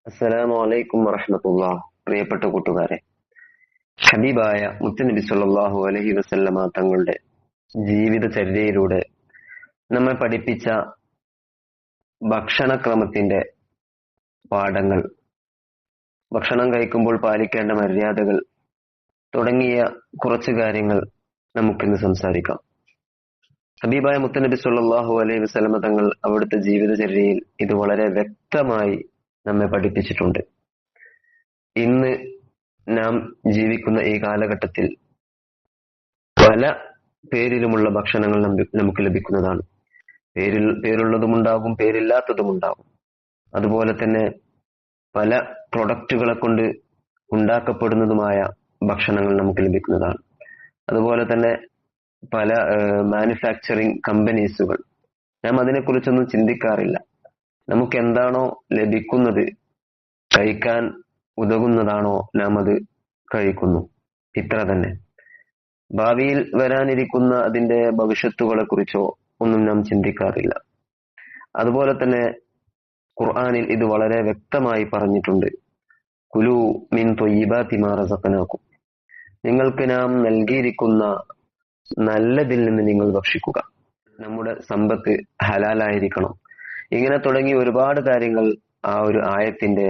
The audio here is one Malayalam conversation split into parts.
അസ്സലാമു അലൈക്കും വറഹ്മത്തുള്ളാഹ്. പ്രിയപ്പെട്ട കൂട്ടുകാരെ, ഹബീബായ മുത്തുനബി സല്ലല്ലാഹു അലൈഹി വസല്ലമ തങ്ങളുടെ ജീവിതചര്യയിലൂടെ നമ്മെ പഠിപ്പിച്ച ഭക്ഷണക്രമത്തിന്റെ പാഠങ്ങൾ, ഭക്ഷണം കഴിക്കുമ്പോൾ പാലിക്കേണ്ട മര്യാദകൾ തുടങ്ങിയ കുറച്ച് കാര്യങ്ങൾ നമുക്കിന്ന് സംസാരിക്കാം. ഹബീബായ മുത്തുനബി സല്ലല്ലാഹു അലൈഹി വസല്ലമ തങ്ങൾ അവിടുത്തെ ജീവിതചര്യയിൽ ഇത് വളരെ വ്യക്തമായി നമ്മെ പഠിപ്പിച്ചിട്ടുണ്ട്. ഇന്ന് നാം ജീവിക്കുന്ന ഈ കാലഘട്ടത്തിൽ പല പേരിലുമുള്ള ഭക്ഷണങ്ങൾ നമുക്ക് ലഭിക്കുന്നതാണ്. പേരുള്ളതുമുണ്ടാകും, പേരില്ലാത്തതുമുണ്ടാകും. അതുപോലെ തന്നെ പല പ്രൊഡക്റ്റുകളെ കൊണ്ട് ഉണ്ടാക്കപ്പെടുന്നതുമായ ഭക്ഷണങ്ങൾ നമുക്ക് ലഭിക്കുന്നതാണ്. അതുപോലെ തന്നെ പല മാനുഫാക്ചറിങ് കമ്പനീസുകൾ, നാം അതിനെക്കുറിച്ചൊന്നും ചിന്തിക്കാറില്ല. നമുക്ക് എന്താണോ ലഭിക്കുന്നത്, കഴിക്കാൻ ഉതകുന്നതാണോ, നാം അത് കഴിക്കുന്നു. ഇത്ര തന്നെ. ഭാവിയിൽ വരാനിരിക്കുന്ന അതിന്റെ ഭവിഷ്യത്തുകളെ കുറിച്ചോ ഒന്നും നാം ചിന്തിക്കാറില്ല. അതുപോലെ തന്നെ ഖുർആനിൽ ഇത് വളരെ വ്യക്തമായി പറഞ്ഞിട്ടുണ്ട്. കുലു മിൻ ത്വയ്യിബാതി മാ റസഖനാകും, നിങ്ങൾക്ക് നാം നൽകിയിരിക്കുന്ന നല്ലതിൽ നിന്ന് നിങ്ങൾ ഭക്ഷിക്കുക. നമ്മുടെ സമ്പത്ത് ഹലാലായിരിക്കണം. ഇങ്ങനെ തുടങ്ങി ഒരുപാട് കാര്യങ്ങൾ ആ ഒരു ആയത്തിന്റെ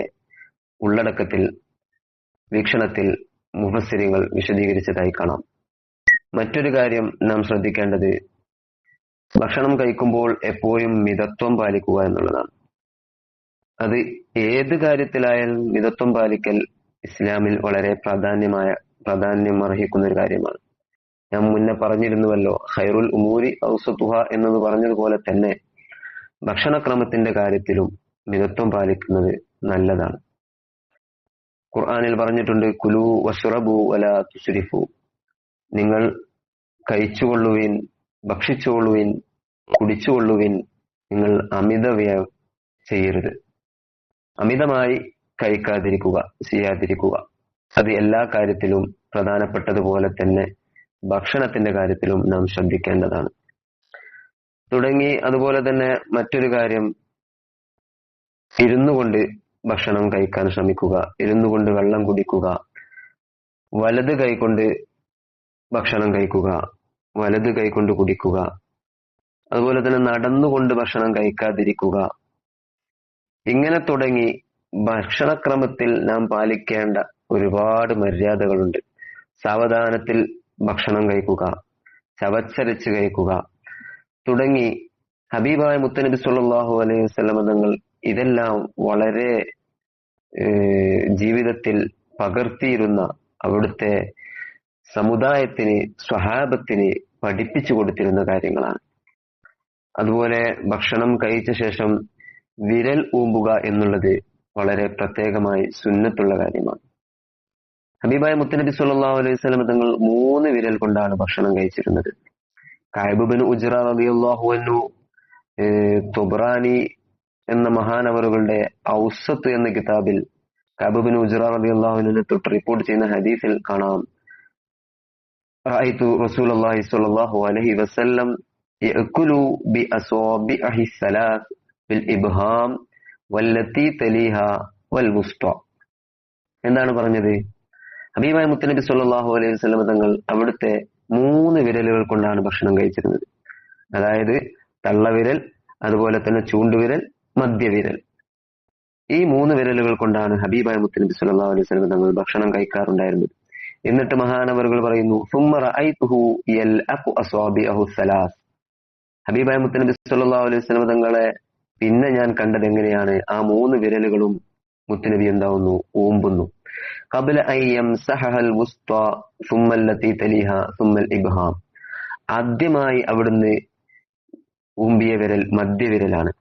ഉള്ളടക്കത്തിൽ, വീക്ഷണത്തിൽ മുഫസ്സിറുകൾ വിശദീകരിച്ചതായി കാണാം. മറ്റൊരു കാര്യം നാം ശ്രദ്ധിക്കേണ്ടത്, ഭക്ഷണം കഴിക്കുമ്പോൾ എപ്പോഴും മിതത്വം പാലിക്കുക എന്നുള്ളതാണ്. അത് ഏത് കാര്യത്തിലായാലും മിതത്വം പാലിക്കൽ ഇസ്ലാമിൽ വളരെ പ്രാധാന്യം അർഹിക്കുന്ന ഒരു കാര്യമാണ്. ഞാൻ മുന്നേ പറഞ്ഞിരുന്നുവല്ലോ, ഖൈറുൽ ഉമൂരി ഔസതുഹ എന്നത് പറഞ്ഞതുപോലെ തന്നെ ഭക്ഷണക്രമത്തിന്റെ കാര്യത്തിലും മിതത്വം പാലിക്കുന്നത് നല്ലതാണ്. ഖുർആനിൽ പറഞ്ഞിട്ടുണ്ട്, കുലു വശ്റബു വലാ തുസ്രിഫു, നിങ്ങൾ കഴിച്ചുകൊള്ളുവിൻ, ഭക്ഷിച്ചുകൊള്ളുവിൻ, കുടിച്ചുകൊള്ളുവിൻ, നിങ്ങൾ അമിതവ്യയം ചെയ്യരുത്. അമിതമായി ചെയ്യാതിരിക്കുക. അത് എല്ലാ കാര്യത്തിലും പ്രധാനപ്പെട്ടതുപോലെ തന്നെ ഭക്ഷണത്തിന്റെ കാര്യത്തിലും നാം ശ്രദ്ധിക്കേണ്ടതാണ്. തുടങ്ങി അതുപോലെ തന്നെ മറ്റൊരു കാര്യം, ഇരുന്നു കൊണ്ട് ഭക്ഷണം കഴിക്കാൻ ശ്രമിക്കുക, ഇരുന്നു കൊണ്ട് വെള്ളം കുടിക്കുക, വലത് കൈകൊണ്ട് ഭക്ഷണം കഴിക്കുക, വലത് കൈകൊണ്ട് കുടിക്കുക, അതുപോലെ തന്നെ നടന്നുകൊണ്ട് ഭക്ഷണം കഴിക്കാതിരിക്കുക. ഇങ്ങനെ തുടങ്ങി ഭക്ഷണക്രമത്തിൽ നാം പാലിക്കേണ്ട ഒരുപാട് മര്യാദകളുണ്ട്. സാവധാനത്തിൽ ഭക്ഷണം കഴിക്കുക, ചവച്ചരച്ച് കഴിക്കുക തുടങ്ങി ഹബീബായ മുത്തനബി സല്ലല്ലാഹു അലൈഹി വസല്ലമ തങ്ങൾ ഇതെല്ലാം വളരെ ജീവിതത്തിൽ പകർത്തിയിരുന്ന, അവിടുത്തെ സമുദായത്തിന്, സ്വഹാബത്തിന് പഠിപ്പിച്ചു കൊടുത്തിരുന്ന കാര്യങ്ങളാണ്. അതുപോലെ ഭക്ഷണം കഴിച്ച ശേഷം വിരൽ ഊമ്പുക എന്നുള്ളത് വളരെ പ്രത്യേകമായി സുന്നത്തുള്ള കാര്യമാണ്. ഹബീബായ മുത്തനബി സല്ലല്ലാഹു അലൈഹി വസല്ലമ തങ്ങൾ 3 വിരൽ കൊണ്ടാണ് ഭക്ഷണം കഴിച്ചിരുന്നത്. കഅബ് ഇബ്നു ഉജ്റ റളിയല്ലാഹു അൻഹു തുബ്രാനി എന്ന മഹാനവറുകളുടെ ഔസത്ത് എന്ന കിതാബിൽ കഅബ് ഇബ്നു ഉജ്റ റളിയല്ലാഹു അൻഹുവിനെ തൊട്ട് റിപ്പോർട്ട് ചെയ്യുന്ന ഹദീസിൽ കാണാം, റഅയ്തു റസൂലുള്ളാഹി സ്വല്ലല്ലാഹു അലൈഹി വസല്ലം യഅകുലു ബിഅസ്വാബിഇഹി സലാസ് ബിൽ ഇബ്ഹാം വല്ലതി തലിഹാ വൽ വുസ്ത. എന്താണ് പറഞ്ഞത്? ഹബീബായ മുത്തനബി സല്ലല്ലാഹു അലൈഹി വസല്ലം തങ്ങൾ അവിടുത്തെ 3 വിരലുകൾ കൊണ്ടാണ് ഭക്ഷണം കഴിച്ചിരുന്നത്. അതായത് തള്ളവിരൽ, അതുപോലെ തന്നെ ചൂണ്ടുവിരൽ, മധ്യവിരൽ. ഈ 3 വിരലുകൾ കൊണ്ടാണ് ഹബീബായ മുത്തനബി സല്ലല്ലാഹു അലൈഹി വസല്ലം തങ്ങൾ ഭക്ഷണം കഴിക്കാറുണ്ടായിരുന്നത്. എന്നിട്ട് മഹാനവറുകൾ പറയുന്നു, സുമ്മ റഅയ്തുഹു യൽഅഖു അസ്വാബിഅഹു സലാസ്. ഹബീബായ മുത്തനബി സല്ലല്ലാഹു അലൈഹി വസല്ലം തങ്ങളെ പിന്നെ ഞാൻ കണ്ടത് എങ്ങനെയാണ്, ആ 3 വിരലുകളും മുത്തനബി എന്താവുന്നു, ഊമ്പുന്നു. ഖബ്ല അൻ യംസഹൽ വുസ്ത സുമ്മ അല്ലതി തലിഹാ സുമ്മൽ ഇബ്ഹാം. ആദ്യമായി അവിടുന്ന് ഊമ്പിയ വിരൽ മധ്യവിരലാണ്,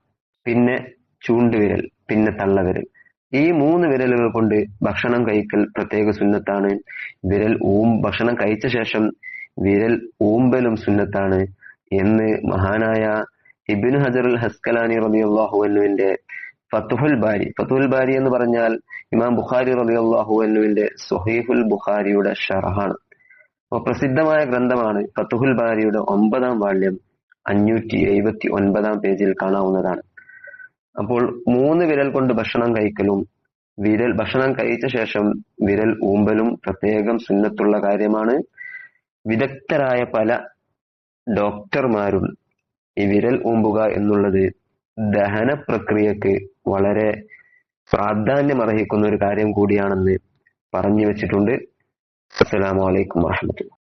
പിന്നെ ചൂണ്ടുവിരൽ, പിന്നെ തള്ളവിരൽ. ഈ 3 വിരലുകൾ കൊണ്ട് ഭക്ഷണം കഴിക്കൽ പ്രത്യേക സുന്നത്താണ്. ഭക്ഷണം കഴിച്ച ശേഷം വിരൽ ഊമ്പലും സുന്നത്താണ് എന്ന് മഹാനായ ഇബ്നു ഹജറുൽ ഹസ്കലാനി റളിയല്ലാഹു അൻഹുവിന്റെ ഫത്ഹുൽ ബാരി എന്ന് പറഞ്ഞാൽ ഇമാം ബുഖാരി റളിയല്ലാഹു അൻഹുവിന്റെ സ്വഹീഹുൽ ബുഖാരിയുടെ ഷറഹാണ്. പ്രസിദ്ധമായ ഗ്രന്ഥമാണ്. ഫത്ഹുൽ ബാരിയുടെ 9ാം വാള്യം 579 പേജിൽ കാണാവുന്നതാണ്. അപ്പോൾ 3 വിരൽ കൊണ്ട് ഭക്ഷണം കഴിക്കലും ഭക്ഷണം കഴിച്ച ശേഷം വിരൽ ഊമ്പലും പ്രത്യേകം സുന്നത്തുള്ള കാര്യമാണ്. വിദഗ്ധരായ പല ഡോക്ടർമാരും ഈ വിരൽ ഊമ്പുക എന്നുള്ളത് ദഹന പ്രക്രിയക്ക് വളരെ പ്രാധാന്യം അർഹിക്കുന്ന ഒരു കാര്യം കൂടിയാണെന്ന് പറഞ്ഞു വെച്ചിട്ടുണ്ട്. അസ്സലാമു അലൈക്കും വറഹ്മത്തുള്ളാഹി.